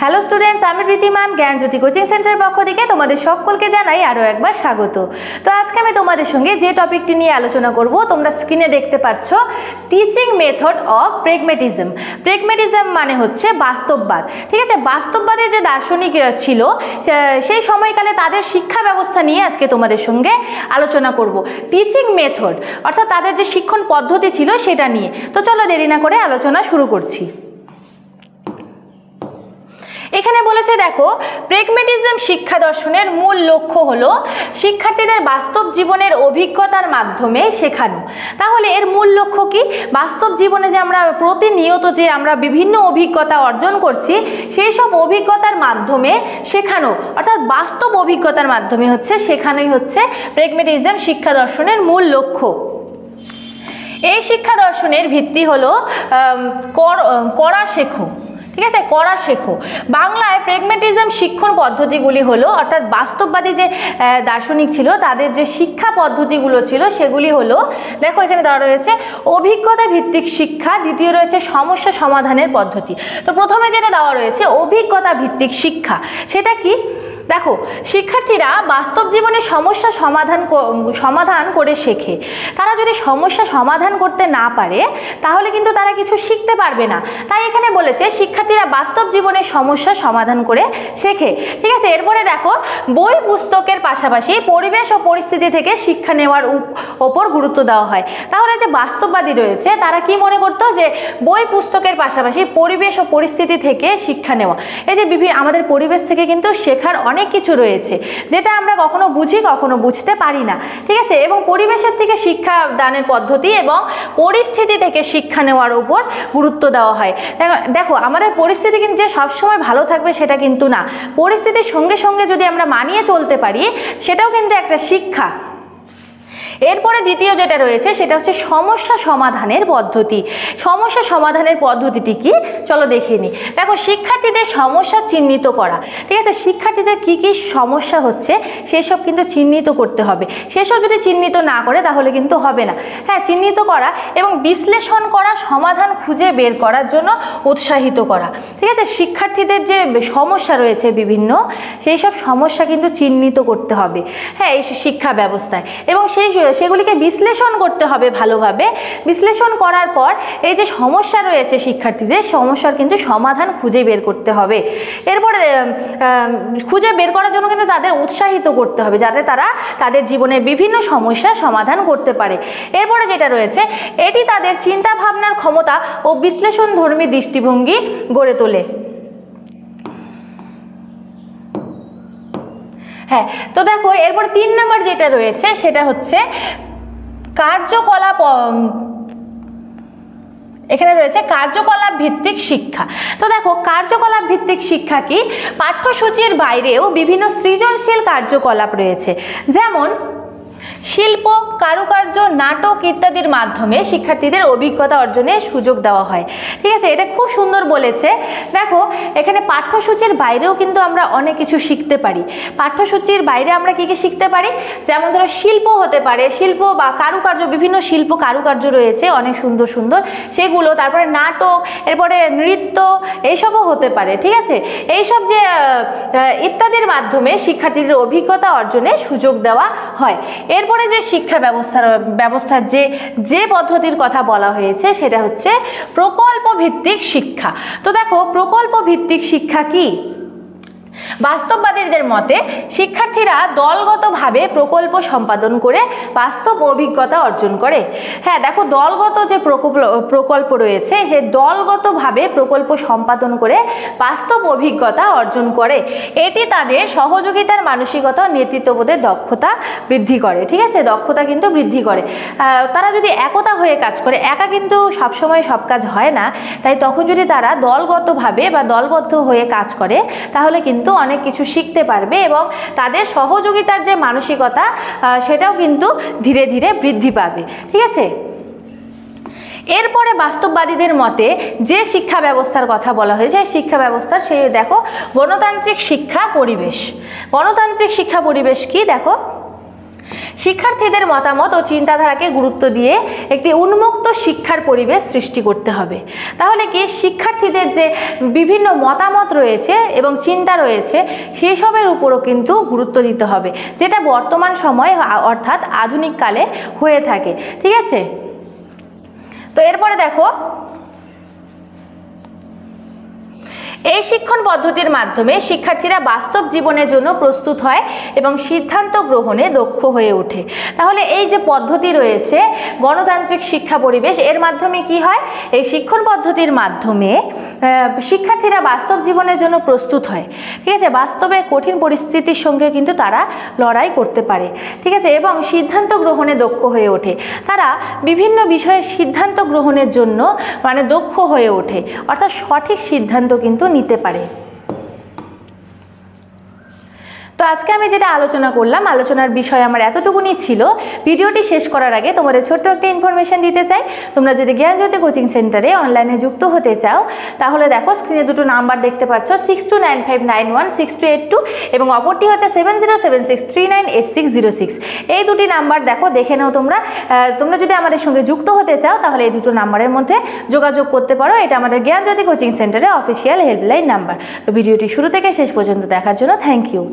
Hello students, আমি প্রীতি ma'am জ্ঞানজ্যোতি coaching centre পক্ষ থেকে তোমাদের সকলকে জানাই আরও একবার স্বাগত। তো আজকে আমি তোমাদের সঙ্গে যে টপিকটি নিয়ে আলোচনা করব, তোমরা স্ক্রিনে দেখতে পাচ্ছ, teaching method of pragmatism. Pragmatism মানে হচ্ছে বাস্তববাদ। ঠিক আছে, বাস্তববাদে যে দার্শনিক ছিল সেই সময়কালে তাদের শিক্ষা ব্যবস্থা নিয়ে আজকে তোমাদের সঙ্গে আলোচনা করব। টিচিং মেথড অর্থাৎ তাদের যে শিক্ষণ পদ্ধতি ছিল সেটা নিয়ে। তো চলো দেরি না করে আলোচনা শুরু করছি। এখানে বলেছে দেখো, প্র্যাগম্যাটিজম শিক্ষা দর্শনের মূল লক্ষ্য হলো শিক্ষার্থীদের বাস্তব জীবনের অভিজ্ঞতার মাধ্যমে শেখানো। তাহলে এর মূল লক্ষ্য কি? বাস্তব জীবনে যে আমরা প্রতিনিয়ত যে আমরা বিভিন্ন অভিজ্ঞতা অর্জন করছি, সেই সব অভিজ্ঞতার মাধ্যমে শেখানো, অর্থাৎ বাস্তব অভিজ্ঞতার মাধ্যমে শেখানোই হচ্ছে প্র্যাগম্যাটিজম শিক্ষা দর্শনের মূল লক্ষ্য। এই শিক্ষা দর্শনের ভিত্তি হলো করা শেখো। ঠিক আছে, করা শেখো। বাংলায় প্র্যাগম্যাটিজম শিক্ষণ পদ্ধতিগুলি হলো, অর্থাৎ বাস্তববাদী যে দার্শনিক ছিল তাদের যে শিক্ষা পদ্ধতিগুলো ছিল সেগুলি হলো, দেখো এখানে দেওয়া রয়েছে অভিজ্ঞতা ভিত্তিক শিক্ষা, দ্বিতীয় রয়েছে সমস্যা সমাধানের পদ্ধতি। তো প্রথমে যেটা দেওয়া রয়েছে অভিজ্ঞতা ভিত্তিক শিক্ষা, সেটা কি? দেখো, শিক্ষার্থীরা বাস্তব জীবনে সমস্যা সমাধান করে শেখে। তারা যদি সমস্যা সমাধান করতে না পারে তাহলে কিন্তু তারা কিছু শিখতে পারবে না। তাই এখানে বলেছে শিক্ষার্থীরা বাস্তব জীবনে সমস্যা সমাধান করে শেখে। ঠিক আছে, এরপরে দেখো, বই পুস্তকের পাশাপাশি পরিবেশ ও পরিস্থিতি থেকে শিক্ষা নেওয়ার ওপর গুরুত্ব দেওয়া হয়। তাহলে যে বাস্তববাদী রয়েছে তারা কি মনে করতো, যে বই পুস্তকের পাশাপাশি পরিবেশ ও পরিস্থিতি থেকে শিক্ষা নেওয়া। এই যে আমাদের পরিবেশ থেকে কিন্তু শেখার অনেক কিছু রয়েছে যেটা আমরা কখনো বুঝি কখনো বুঝতে পারি না। ঠিক আছে, এবং পরিবেশের থেকে শিক্ষা দানের পদ্ধতি এবং পরিস্থিতি থেকে শিক্ষা নেওয়ার উপর গুরুত্ব দেওয়া হয়। দেখো, আমাদের পরিস্থিতি কিন্তু যে সবসময় ভালো থাকবে সেটা কিন্তু না। পরিস্থিতির সঙ্গে সঙ্গে যদি আমরা মানিয়ে চলতে পারি সেটাও কিন্তু একটা শিক্ষা। এরপরে দ্বিতীয় যেটা রয়েছে সেটা হচ্ছে সমস্যা সমাধানের পদ্ধতি। সমস্যা সমাধানের পদ্ধতিটি কি, চলো দেখে নিই। দেখো, শিক্ষার্থীদের সমস্যা চিহ্নিত করা। ঠিক আছে, শিক্ষার্থীদের কি কি সমস্যা হচ্ছে সেসব কিন্তু চিহ্নিত করতে হবে। সেসব যদি চিহ্নিত না করে তাহলে কিন্তু হবে না। হ্যাঁ, চিহ্নিত করা এবং বিশ্লেষণ করা, সমাধান খুঁজে বের করার জন্য উৎসাহিত করা। ঠিক আছে, শিক্ষার্থীদের যে সমস্যা রয়েছে বিভিন্ন, সেই সব সমস্যা কিন্তু চিহ্নিত করতে হবে, হ্যাঁ, এই শিক্ষা ব্যবস্থায়, এবং সেগুলিকে বিশ্লেষণ করতে হবে ভালোভাবে। বিশ্লেষণ করার পর এই যে সমস্যা রয়েছে শিক্ষার্থীদের, সমস্যার কিন্তু সমাধান খুঁজে বের করতে হবে। এরপরে খুঁজে বের করার জন্য কিন্তু তাদের উৎসাহিত করতে হবে যাতে তারা তাদের জীবনের বিভিন্ন সমস্যার সমাধান করতে পারে। এরপরে যেটা রয়েছে, এটি তাদের চিন্তা ভাবনার ক্ষমতা ও বিশ্লেষণধর্মী দৃষ্টিভঙ্গি গড়ে তোলে। হ্যাঁ, তো দেখো এরপর 3 নম্বর যেটা রয়েছে সেটা হচ্ছে কার্যকলাপ। এখানে রয়েছে কার্যকলাপ ভিত্তিক শিক্ষা। তো দেখো, কার্যকলাপ ভিত্তিক শিক্ষা কি? পাঠ্যসূচির বাইরেও বিভিন্ন সৃজনশীল কার্যকলাপ রয়েছে, যেমন শিল্প, কারুকার্য, নাটক ইত্যাদির মাধ্যমে শিক্ষার্থীদের অভিজ্ঞতা অর্জনের সুযোগ দেওয়া হয়। ঠিক আছে, এটা খুব সুন্দর বলেছে। দেখো, এখানে পাঠ্যসূচির বাইরেও কিন্তু আমরা অনেক কিছু শিখতে পারি। পাঠ্যসূচির বাইরে আমরা কি কি শিখতে পারি? যেমন ধরো শিল্প হতে পারে, শিল্প বা কারুকার্য, বিভিন্ন শিল্প কারুকার্য রয়েছে অনেক সুন্দর সুন্দর, সেগুলো। তারপরে নাটক, এরপরে নৃত্য, এইসবও হতে পারে। ঠিক আছে, এইসব যে ইত্যাদির মাধ্যমে শিক্ষার্থীদের অভিজ্ঞতা অর্জনের সুযোগ দেওয়া হয়। এরপরে যে শিক্ষা ব্যবস্থার যে পদ্ধতির কথা বলা হয়েছে সেটা হচ্ছে প্রকল্প ভিত্তিক শিক্ষা। তো দেখো, প্রকল্প ভিত্তিক শিক্ষা কি? বাস্তববাদীদের মতে শিক্ষার্থীরা দলগতভাবে প্রকল্প সম্পাদন করে বাস্তব অভিজ্ঞতা অর্জন করে। হ্যাঁ, দেখো, দলগত যে প্রকল্প রয়েছে সে দলগতভাবে প্রকল্প সম্পাদন করে বাস্তব অভিজ্ঞতা অর্জন করে। এটি তাদের সহযোগিতার মানসিকতা, নেতৃত্ববোধের দক্ষতা বৃদ্ধি করে। ঠিক আছে, দক্ষতা কিন্তু বৃদ্ধি করে। তারা যদি একতা হয়ে কাজ করে, একা কিন্তু সবসময় সব কাজ হয় না, তাই তখন যদি তারা দলগতভাবে বা দলবদ্ধ হয়ে কাজ করে তাহলে কিন্তু অনেক কিছু শিখতে পারবে এবং তাদের সহযোগিতার যে মানসিকতা সেটাও কিন্তু ধীরে ধীরে বৃদ্ধি পাবে। ঠিক আছে, এরপরে বাস্তববাদীদের মতে যে শিক্ষা ব্যবস্থার কথা বলা হয়েছে, শিক্ষা ব্যবস্থা সে দেখো গণতান্ত্রিক শিক্ষা পরিবেশ। গণতান্ত্রিক শিক্ষা পরিবেশ কি? দেখো, শিক্ষার্থীদের মতামত ও চিন্তাধারাকে গুরুত্ব দিয়ে একটি উন্মুক্ত শিক্ষার পরিবেশ সৃষ্টি করতে হবে। তাহলে কি শিক্ষার্থীদের যে বিভিন্ন মতামত রয়েছে এবং চিন্তা রয়েছে সেই সবের উপরও কিন্তু গুরুত্ব দিতে হবে, যেটা বর্তমান সময়ে অর্থাৎ আধুনিক কালে হয়ে থাকে। ঠিক আছে, তো এরপরে দেখো, এই শিক্ষণ পদ্ধতির মাধ্যমে শিক্ষার্থীরা বাস্তব জীবনের জন্য প্রস্তুত হয় এবং সিদ্ধান্ত গ্রহণে দক্ষ হয়ে ওঠে। তাহলে এই যে পদ্ধতি রয়েছে গণতান্ত্রিক শিক্ষা পরিবেশ, এর মাধ্যমে কি হয়, এই শিক্ষণ পদ্ধতির মাধ্যমে শিক্ষার্থীরা বাস্তব জীবনের জন্য প্রস্তুত হয়। ঠিক আছে, বাস্তবে কঠিন পরিস্থিতির সঙ্গে কিন্তু তারা লড়াই করতে পারে। ঠিক আছে, এবং সিদ্ধান্ত গ্রহণে দক্ষ হয়ে ওঠে। তারা বিভিন্ন বিষয়ে সিদ্ধান্ত গ্রহণের জন্য মানে দক্ষ হয়ে ওঠে, অর্থাৎ সঠিক সিদ্ধান্ত কিন্তু নিতে পারে। তো আজকে আমি যেটা আলোচনা করলাম, আলোচনার বিষয় আমার এতটুকুনি ছিল। ভিডিওটি শেষ করার আগে তোমাদের ছোট্ট একটা ইনফরমেশন দিতে চাই। তোমরা যদি জ্ঞানজ্যোতি কোচিং সেন্টারে অনলাইনে যুক্ত হতে চাও, তাহলে দেখো স্ক্রিনে দুটো নাম্বার দেখতে পাচ্ছ, 6295916282 এবং অপরটি হচ্ছে 7076398606। এই দুটি নাম্বার দেখো, দেখে নাও তোমরা। তোমরা যদি আমাদের সঙ্গে যুক্ত হতে চাও তাহলে এই দুটো নাম্বারের মধ্যে যোগাযোগ করতে পারো। এটা আমাদের জ্ঞানজ্যোতি কোচিং সেন্টারের অফিসিয়াল হেল্পলাইন নাম্বার। তো ভিডিওটি শুরু থেকে শেষ পর্যন্ত দেখার জন্য থ্যাংক ইউ।